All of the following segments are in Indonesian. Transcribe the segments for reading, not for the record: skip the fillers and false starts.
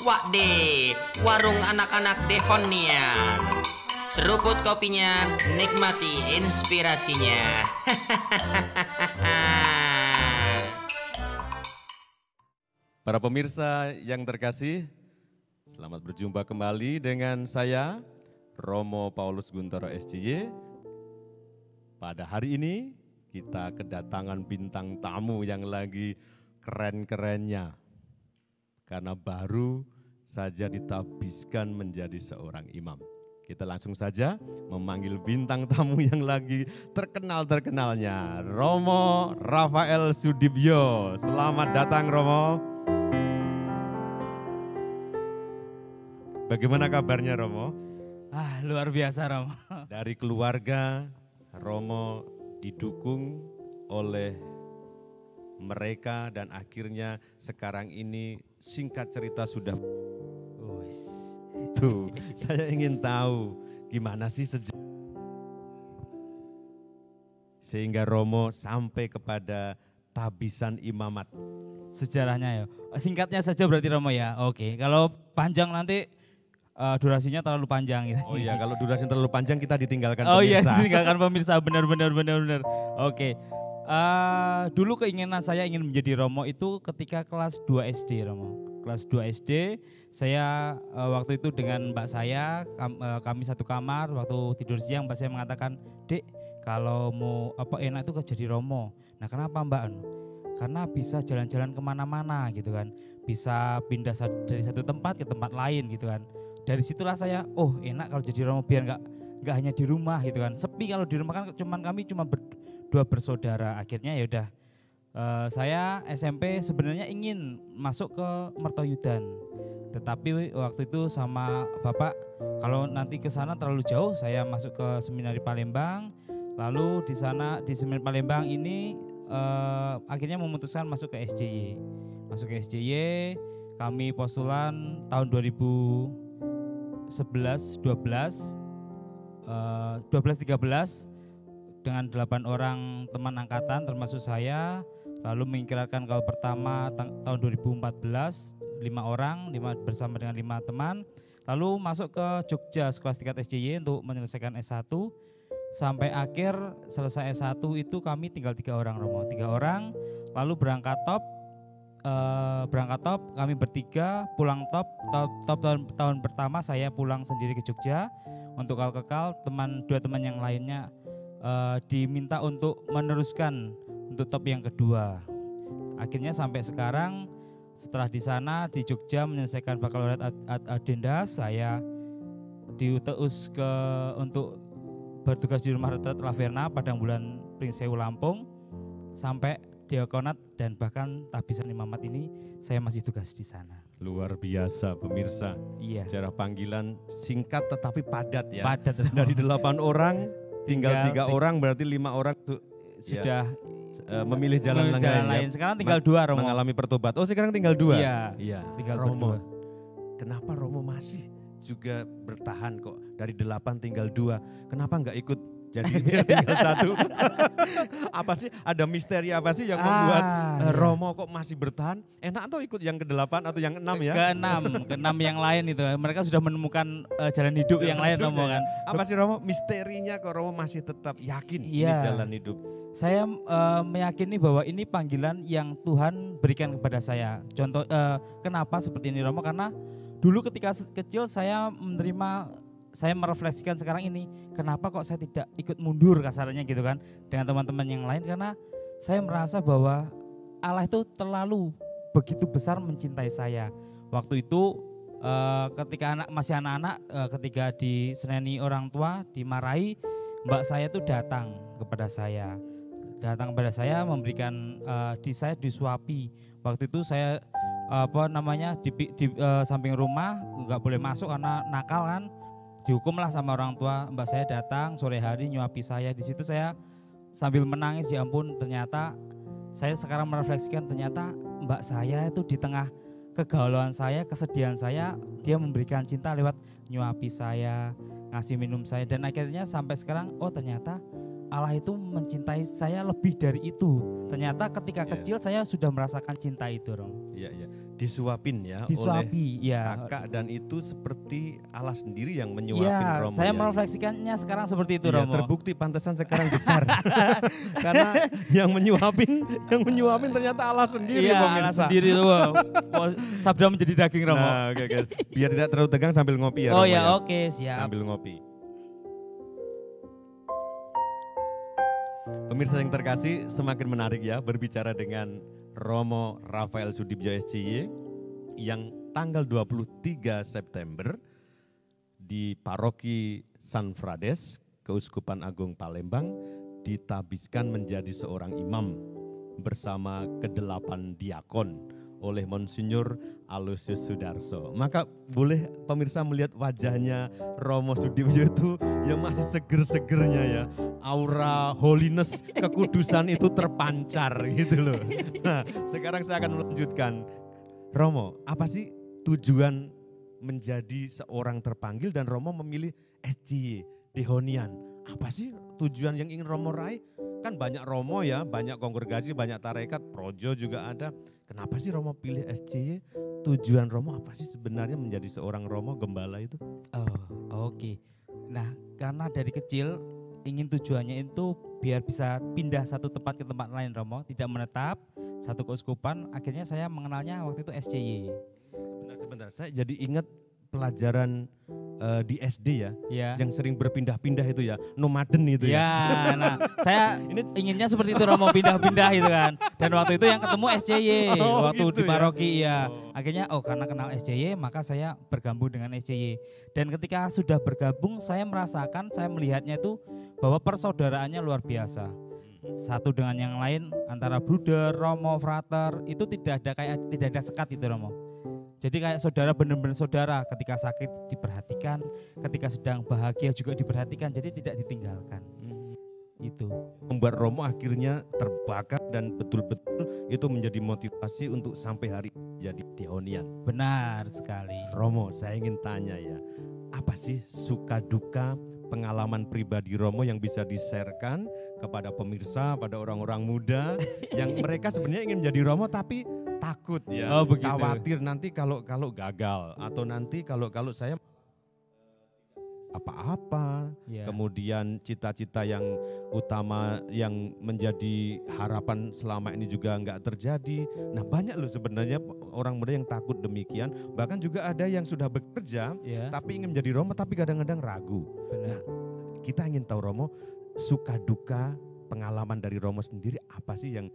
Wak de, warung anak-anak Dehonian. Seruput kopinya, nikmati inspirasinya. Para pemirsa yang terkasih, selamat berjumpa kembali dengan saya, Romo Paulus Guntoro SCY. Pada hari ini kita kedatangan bintang tamu yang lagi keren-kerennya. Karena baru saja ditabiskan menjadi seorang imam. Kita langsung saja memanggil bintang tamu yang lagi terkenal-terkenalnya, Romo Rafael Sudibyo. Selamat datang Romo. Bagaimana kabarnya Romo? Luar biasa Romo. Dari keluarga, Romo didukung oleh mereka dan akhirnya sekarang ini singkat cerita sudah tuh. Saya ingin tahu gimana sih sehingga Romo sampai kepada tabisan imamat. Sejarahnya ya. Singkatnya saja berarti Romo ya. Oke, kalau panjang nanti durasinya terlalu panjang gitu. Oh iya, kalau durasinya terlalu panjang kita ditinggalkan pemirsa. Oh iya, ditinggalkan pemirsa, benar. Oke. Dulu keinginan saya ingin menjadi Romo itu ketika kelas 2 SD Romo. Kelas 2 SD saya waktu itu dengan mbak saya, kami satu kamar, waktu tidur siang mbak saya mengatakan, "Dek, kalau mau enak itu jadi Romo." Nah kenapa mbak? Karena bisa jalan-jalan kemana-mana gitu kan. Bisa pindah dari satu tempat ke tempat lain gitu kan. Dari situlah saya, enak kalau jadi Romo biar nggak hanya di rumah gitu kan. Sepi kalau di rumah kan kami cuma berdua bersaudara. Akhirnya ya udah saya SMP sebenarnya ingin masuk ke Mertoyudan. Tetapi waktu itu sama Bapak kalau nanti ke sana terlalu jauh, saya masuk ke Seminari Palembang. Lalu di sana di Seminari Palembang ini akhirnya memutuskan masuk ke SCY. Masuk ke SCY, kami postulan tahun 2011, 12, 13 dengan 8 orang teman angkatan termasuk saya. Lalu mengikirkan kalau pertama tahun 2014 bersama dengan 5 teman. Lalu masuk ke Jogja kelas 3 SCY untuk menyelesaikan S1. Sampai akhir selesai S1 itu kami tinggal 3 orang Romo, 3 orang. Lalu berangkat top kami bertiga pulang top tahun pertama saya pulang sendiri ke Jogja. Untuk kekal 2 teman yang lainnya diminta untuk meneruskan untuk top yang kedua. Akhirnya sampai sekarang setelah di sana di Jogja menyelesaikan bakalaureat Adenda, saya diutus untuk bertugas di rumah retret Laverna Padang Bulan Pringsewu Lampung sampai diakonat dan bahkan tabisan imamat ini saya masih tugas di sana. Luar biasa pemirsa. Iya. Secara panggilan singkat tetapi padat ya. Padat. Dari 8 orang tinggal 3 orang, berarti 5 orang sudah memilih jalan lain. Ya. Sekarang tinggal 2 Romo. Mengalami pertobat. Oh sekarang tinggal 2? Iya. Tinggal Romo. berdua. Kenapa Romo masih juga bertahan kok dari 8 tinggal 2? Kenapa enggak ikut jadi tinggal 1? Apa sih, ada misteri apa sih yang membuat Romo kok masih bertahan? Enak atau ikut yang ke-8 atau yang 6 ya? Ke-6 yang lain itu. Mereka sudah menemukan jalan hidup yang lain Romo kan. Apa sih Romo misterinya kok Romo masih tetap yakin ini jalan hidup? Saya meyakini bahwa ini panggilan yang Tuhan berikan kepada saya. Contoh kenapa seperti ini Romo, karena dulu ketika kecil saya merefleksikan sekarang ini, kenapa kok saya tidak ikut mundur kasarnya gitu kan dengan teman-teman yang lain, karena saya merasa bahwa Allah itu terlalu begitu besar mencintai saya. Waktu itu ketika masih anak-anak, ketika diseneni orang tua, dimarahi, mbak saya itu datang kepada saya memberikan saya disuapi. Waktu itu saya di samping rumah nggak boleh masuk karena nakal kan, dihukumlah sama orang tua. Mbak saya datang sore hari nyuapi saya. Di situ saya sambil menangis, ya ampun, ternyata saya sekarang merefleksikan, ternyata mbak saya itu di tengah kegalauan saya, kesedihan saya, dia memberikan cinta lewat nyuapi saya, ngasih minum saya, dan akhirnya sampai sekarang, oh ternyata Allah itu mencintai saya lebih dari itu. Ternyata ketika kecil saya sudah merasakan cinta itu, Rom. Iya, iya. disuapin ya oleh disuapi, ya. kakak dan itu seperti Allah sendiri yang menyuapin Iya, Romo. saya ya. merefleksikannya sekarang seperti itu Iya, Romo. terbukti pantesan sekarang besar. Karena yang menyuapin ternyata Allah sendiri Iya, pemirsa. Allah sendiri Romo. Sabda menjadi daging Romo. Nah, oke, guys. Biar tidak terlalu tegang sambil ngopi ya Oh Romo ya, ya. oke, siap. Sambil ngopi. Pemirsa yang terkasih, semakin menarik ya berbicara dengan Romo Rafael Sudibyo SCY yang tanggal 23 September di Paroki San Frades, Keuskupan Agung Palembang, ditabiskan menjadi seorang imam bersama ke-8 diakon oleh Monsinyur Aloysius Sudarso. Maka boleh pemirsa melihat wajahnya Romo Sudibyo itu yang masih seger-segernya ya. Aura holiness, kekudusan itu terpancar gitu loh. Nah, sekarang saya akan melanjutkan. Romo, apa sih tujuan menjadi seorang terpanggil dan Romo memilih SCY, Dehonian? Apa sih tujuan yang ingin Romo raih? Kan banyak Romo ya, banyak kongregasi, banyak tarekat, projo juga ada. Kenapa sih Romo pilih SCY? Tujuan Romo apa sih sebenarnya menjadi seorang Romo gembala itu? Oh, oke. Nah, karena dari kecil ingin tujuannya itu biar bisa pindah satu tempat ke tempat lain Romo, tidak menetap satu keuskupan. Akhirnya saya mengenalnya waktu itu SCY. Sebentar, saya jadi ingat pelajaran di SD ya, Ya. yang sering berpindah-pindah itu ya, nomaden itu ya. Ya, nah saya inginnya seperti itu Romo, pindah-pindah gitu kan. Dan waktu itu yang ketemu SCY Oh, waktu gitu di ya? paroki ya. Oh. Akhirnya karena kenal SCY maka saya bergabung dengan SCY. Dan ketika sudah bergabung saya merasakan, saya melihatnya itu bahwa persaudaraannya luar biasa. Satu dengan yang lain antara bruder, Romo, frater itu tidak ada sekat itu Romo. Jadi kayak saudara, benar-benar saudara, ketika sakit diperhatikan, ketika sedang bahagia juga diperhatikan, jadi tidak ditinggalkan. Itu. Membuat Romo akhirnya terbakar dan betul-betul itu menjadi motivasi untuk sampai hari jadi Dehonian. Benar sekali. Romo, saya ingin tanya ya, apa sih suka duka pengalaman pribadi Romo yang bisa di-sharekan kepada pemirsa, pada orang-orang muda yang mereka sebenarnya ingin menjadi Romo tapi takut ya, Oh, begitu. khawatir nanti kalau gagal atau nanti kalau saya apa-apa, Ya. kemudian cita-cita yang utama yang menjadi harapan selama ini juga nggak terjadi. Nah banyak loh sebenarnya orang muda yang takut demikian, bahkan juga ada yang sudah bekerja Ya, tapi ingin menjadi Romo tapi kadang-kadang ragu. benar. Kita ingin tahu Romo, suka duka pengalaman dari Romo sendiri apa sih yang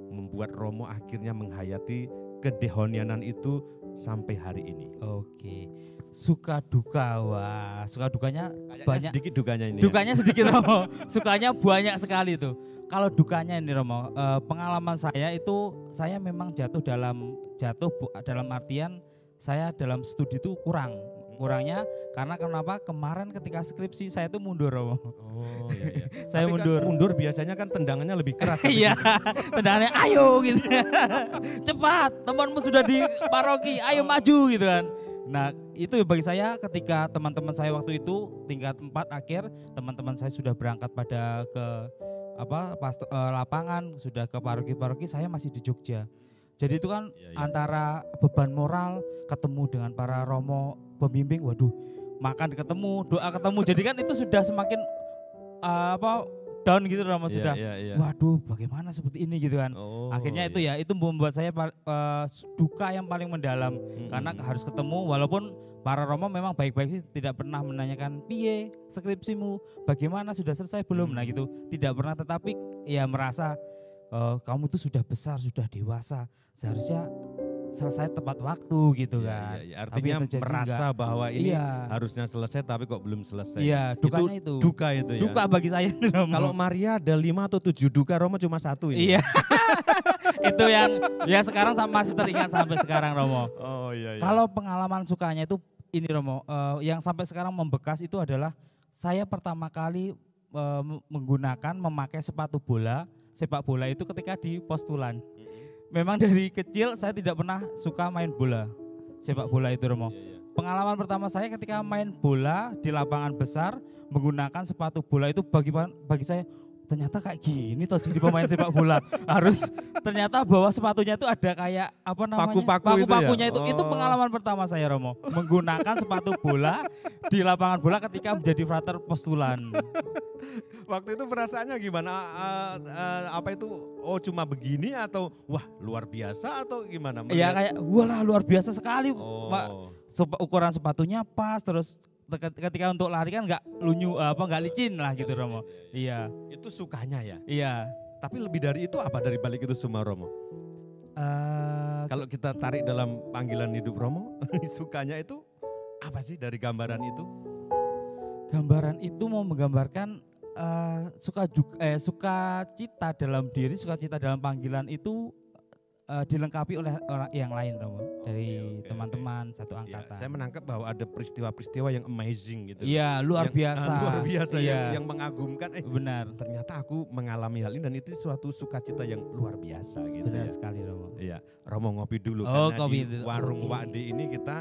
membuat Romo akhirnya menghayati kedehonianan itu sampai hari ini? Oke. Suka duka, wah suka dukanya Kayaknya banyak. sedikit dukanya ini. Dukanya sedikit Romo, sukanya banyak sekali tuh. Kalau dukanya ini Romo, pengalaman saya itu saya memang dalam artian saya dalam studi itu kurangnya karena kenapa kemarin ketika skripsi saya tuh mundur Romo. Oh iya iya. Saya Tapi mundur. Kan mundur biasanya kan tendangannya lebih keras. habis Iya, itu. tendangannya ayo gitu. Cepat, temanmu sudah di paroki, ayo maju gitu kan. Nah, itu bagi saya ketika teman-teman saya waktu itu tingkat 4 akhir, teman-teman saya sudah berangkat pada ke lapangan, sudah ke paroki-paroki, saya masih di Jogja. Jadi itu kan Iya, iya. antara beban moral ketemu dengan para romo pembimbing, waduh, makan ketemu, doa ketemu. Jadi kan itu sudah semakin down gitu Romo Iya, sudah. iya, iya. Waduh, bagaimana seperti ini gitu kan. Oh, Akhirnya itu iya. ya, itu membuat saya duka yang paling mendalam karena harus ketemu walaupun para romo memang baik-baik sih, tidak pernah menanyakan piye skripsimu, bagaimana sudah selesai belum, nah gitu, tidak pernah, tetapi ya merasa kamu tuh sudah besar, sudah dewasa, seharusnya selesai tepat waktu gitu Iya, kan. iya, iya. Tapi Artinya yang terjadi merasa enggak. bahwa ini Iya. harusnya selesai tapi kok belum selesai. Iya, dukanya itu. Duka itu ya. Duka bagi saya itu Romo. Kalau Maria ada 5 atau 7 duka, Romo cuma 1 ini. Iya. Itu yang ya sekarang masih teringat sampai sekarang Romo. Oh iya iya. Kalau pengalaman sukanya itu ini Romo, yang sampai sekarang membekas itu adalah saya pertama kali memakai sepatu bola, sepak bola itu ketika di postulan. Memang dari kecil saya tidak pernah suka main bola, sepak bola itu Romo. Iya, iya. Pengalaman pertama saya ketika main bola di lapangan besar menggunakan sepatu bola itu bagi saya, ternyata kayak gini toh jadi pemain sepak bola. Harus ternyata bawa sepatunya itu ada kayak apa namanya? Paku-paku itu ya? Paku-pakunya itu Oh. pengalaman pertama saya Romo. Menggunakan sepatu bola di lapangan bola ketika menjadi frater postulan. Waktu itu perasaannya gimana? Apa itu? Oh cuma begini atau wah luar biasa atau gimana? Iya Melihat- kayak walah luar biasa sekali. Pak. Oh. Ukuran sepatunya pas, terus ketika untuk lari kan nggak nggak licin lah gitu Romo. Iya, Itu sukanya ya. iya. Tapi lebih dari itu apa dari balik itu semua Romo? Kalau kita tarik dalam panggilan hidup Romo, sukanya itu apa sih dari gambaran itu? Gambaran itu mau menggambarkan sukacita dalam diri, sukacita dalam panggilan itu dilengkapi oleh orang yang lain Romo, dari Oke. teman-teman satu Ya, angkatan. saya menangkap bahwa ada peristiwa-peristiwa yang amazing gitu. Iya, luar Yang- biasa. luar biasa Iya, yang mengagumkan. benar. Ternyata aku mengalami hal ini dan itu suatu sukacita yang luar biasa gitu Benar ya. sekali Romo. Iya, Romo ngopi dulu Oh, karena kopi di dulu. warung Oke. Wakdi ini kita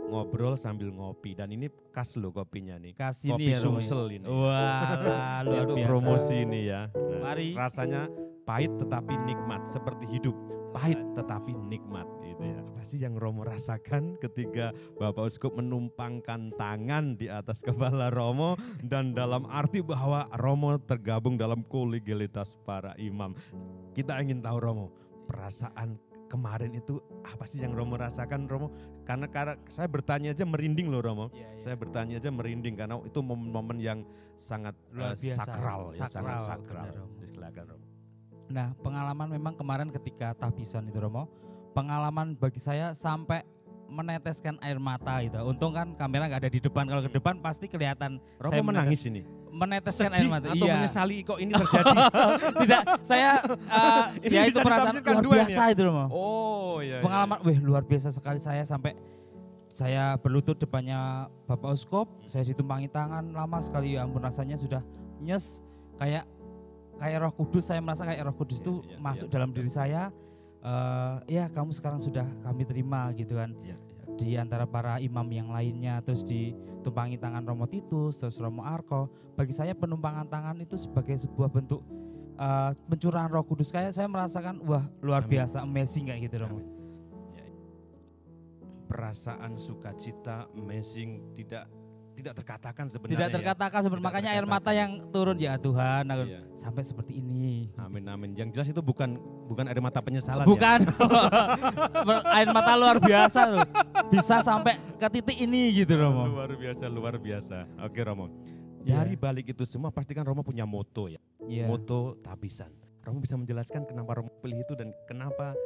ngobrol sambil ngopi dan ini khas loh kopinya nih. Kasih Kopi nih ya Romo. Sumsel ini. Wah, luar Itu biasa. promosi ini ya. Nah, Mari. rasanya pahit tetapi nikmat seperti hidup. Pahit tetapi nikmat gitu ya. Apa sih yang Romo rasakan ketika Bapak Uskup menumpangkan tangan di atas kepala Romo dan dalam arti bahwa Romo tergabung dalam kolegialitas para imam. Kita ingin tahu Romo, perasaan kemarin itu apa sih yang Romo rasakan Romo? Karena saya bertanya aja merinding loh Romo. Iya, iya. Saya bertanya aja merinding karena itu momen-momen yang sangat Luar biasa. sakral, ya, sangat Sakral, sakral. benar, Romo. Silakan Romo. Nah, pengalaman memang kemarin ketika tahbisan itu Romo, pengalaman bagi saya sampai meneteskan air mata itu. Untung kan kamera nggak ada di depan. Kalau ke depan pasti kelihatan. Romo saya menangis ini. meneteskan air Sedih mata. atau Iya. menyesali kok ini terjadi? Tidak, saya Ini ya bisa itu perasaan ditafsirkan luar dua nih biasa itu Romo. Oh iya. Pengalaman, luar biasa sekali saya sampai saya berlutut depannya Bapak Uskup, saya ditumpangi tangan lama sekali, ya ampun rasanya sudah nyes kayak Roh Kudus, saya merasa kayak Roh Kudus itu Iya, iya, masuk iya. dalam diri saya. Ya kamu sekarang sudah kami terima gitu kan, Iya, iya. di antara para imam yang lainnya, terus ditumpangi tangan Romo Titus, terus Romo Arko. Bagi saya penumpangan tangan itu sebagai sebuah bentuk pencurahan Roh Kudus. Kayak saya merasakan wah luar Amin. biasa, amazing kayak gitu Romo. Amin. Ya. Perasaan sukacita, amazing tidak terkatakan sebenarnya. Tidak ya. terkatakan seperti Tidak makanya air terkatakan. mata yang turun ya Tuhan, aku Iya. sampai seperti ini. Amin amin. Yang jelas itu bukan air mata penyesalan. Bukan air mata luar biasa loh. Bisa sampai ke titik ini gitu Ya. Romo. Luar biasa. Oke Romo. Iya. Dari balik itu semua pastikan Romo punya moto ya. Iya. Moto tabisan. Romo bisa menjelaskan kenapa Romo pilih itu dan kenapa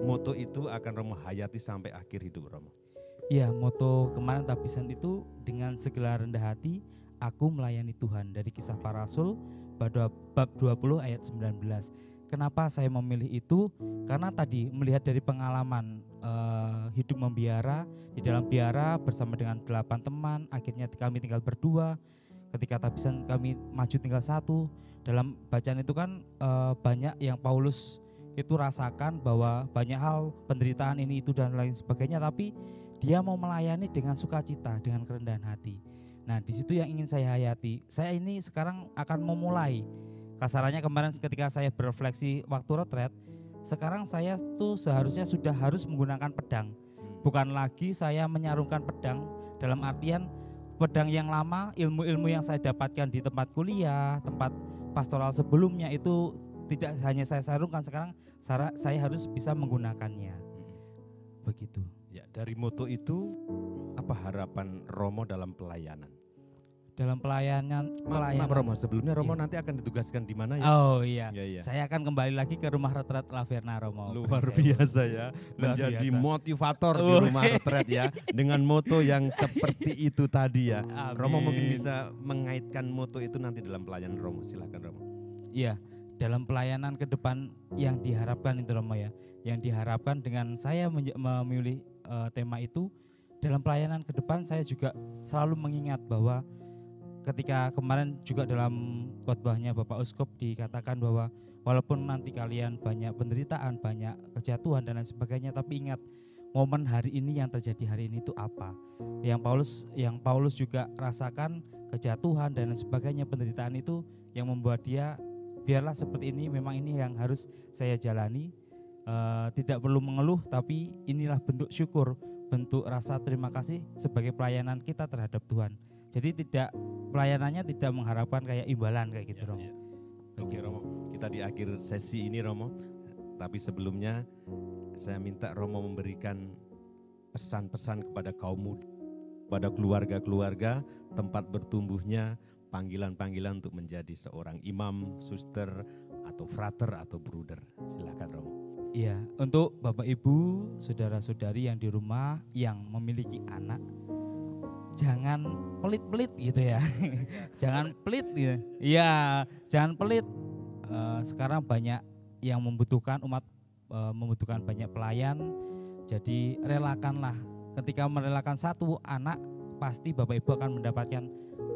moto itu akan Romo hayati sampai akhir hidup Romo. Iya, moto kemarin tabisan itu dengan segala rendah hati aku melayani Tuhan, dari Kisah Para Rasul bab 20 ayat 19. Kenapa saya memilih itu? Karena tadi melihat dari pengalaman hidup membiara, di dalam biara bersama dengan 8 teman, akhirnya kami tinggal berdua. Ketika tabisan kami maju tinggal 1. Dalam bacaan itu kan banyak yang Paulus itu rasakan bahwa banyak hal penderitaan ini itu dan lain sebagainya, tapi dia mau melayani dengan sukacita, dengan kerendahan hati. Nah, di situ yang ingin saya hayati. Saya ini sekarang akan memulai. Kasarannya kemarin ketika saya berefleksi waktu retret, sekarang saya tuh seharusnya sudah harus menggunakan pedang. Bukan lagi saya menyarungkan pedang dalam artian pedang yang lama, ilmu-ilmu yang saya dapatkan di tempat kuliah, tempat pastoral sebelumnya itu tidak hanya saya sarungkan, sekarang saya harus bisa menggunakannya. Begitu. Ya, dari moto itu apa harapan Romo dalam pelayanan? Dalam pelayanan Maaf Romo, sebelumnya Romo Iya. nanti akan ditugaskan di mana ya? Oh iya. Iya, iya. Saya akan kembali lagi ke rumah retret Laverna Romo. Luar Benar, saya. biasa ya, Luar menjadi biasa. motivator di Oh. rumah retret ya, dengan moto yang seperti itu tadi ya. Amin. Romo mungkin bisa mengaitkan moto itu nanti dalam pelayanan Romo, silakan Romo. Iya, dalam pelayanan ke depan yang diharapkan itu Romo ya. Yang diharapkan dengan saya memilih tema itu, dalam pelayanan ke depan saya juga selalu mengingat bahwa ketika kemarin juga dalam khotbahnya Bapak Uskup dikatakan bahwa walaupun nanti kalian banyak penderitaan, banyak kejatuhan dan lain sebagainya, tapi ingat momen hari ini yang terjadi hari ini itu apa. Yang Paulus juga rasakan kejatuhan dan lain sebagainya, penderitaan itu yang membuat dia biarlah seperti ini, memang ini yang harus saya jalani. Tidak perlu mengeluh, tapi inilah bentuk syukur, bentuk rasa terima kasih sebagai pelayanan kita terhadap Tuhan. Jadi pelayanannya tidak mengharapkan kayak imbalan kayak gitu, Romo. Oke Romo, kita di akhir sesi ini Romo, tapi sebelumnya saya minta Romo memberikan pesan-pesan kepada kaum muda, pada keluarga-keluarga, tempat bertumbuhnya panggilan-panggilan untuk menjadi seorang imam, suster, atau frater, atau bruder. Silakan Romo. Iya, untuk Bapak Ibu, saudara-saudari yang di rumah yang memiliki anak, jangan pelit-pelit gitu ya. Jangan pelit gitu. Iya, jangan pelit. Sekarang banyak yang membutuhkan membutuhkan banyak pelayan. Jadi relakanlah. Ketika merelakan satu anak, pasti Bapak Ibu akan mendapatkan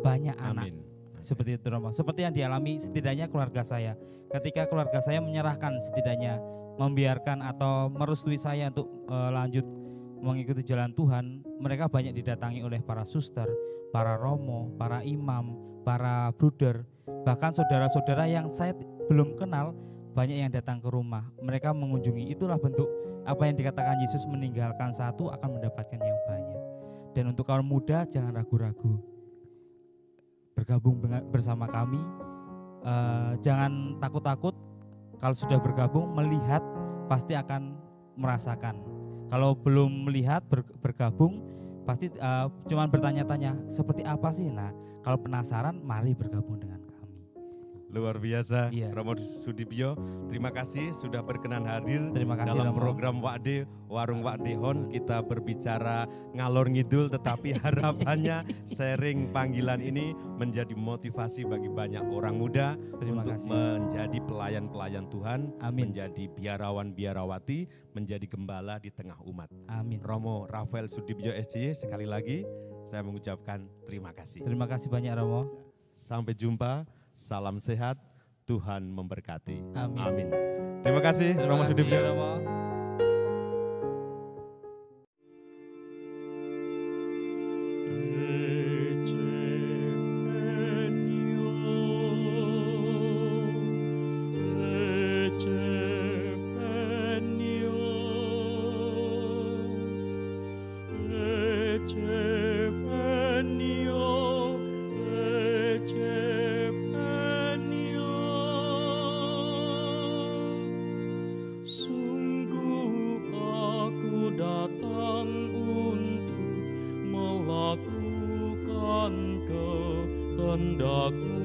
banyak anak. Amin. Seperti itu Romo. Seperti yang dialami setidaknya keluarga saya. Ketika keluarga saya menyerahkan setidaknya membiarkan atau merestui saya untuk lanjut mengikuti jalan Tuhan, mereka banyak didatangi oleh para suster, para romo, para imam, para bruder, bahkan saudara-saudara yang saya belum kenal banyak yang datang ke rumah. Mereka mengunjungi, itulah bentuk apa yang dikatakan Yesus, meninggalkan satu akan mendapatkan yang banyak. Dan untuk kaum muda jangan ragu-ragu, bergabung bersama kami, jangan takut-takut. Kalau sudah bergabung, melihat pasti akan merasakan. Kalau belum melihat, bergabung pasti cuma bertanya-tanya seperti apa sih. Nah, kalau penasaran, mari bergabung dengan kami. Luar biasa, Iya. Romo Sudibyo, terima kasih sudah berkenan hadir Terima kasih dalam Romo. program Wakde, Warung Wakdehon. Kita berbicara ngalor ngidul, tetapi harapannya sharing panggilan ini menjadi motivasi bagi banyak orang muda Terima untuk kasih. menjadi pelayan-pelayan Tuhan, Amin. menjadi biarawan-biarawati, menjadi gembala di tengah umat. Amin. Romo Rafael Sudibyo SCY, sekali lagi saya mengucapkan terima kasih. Terima kasih banyak Romo. Sampai jumpa, salam sehat, Tuhan memberkati. Amin. Amin. Terima kasih Terima Romo kasih Sudibyo. Romo. Sungguh aku datang untuk melakukan kehendakmu.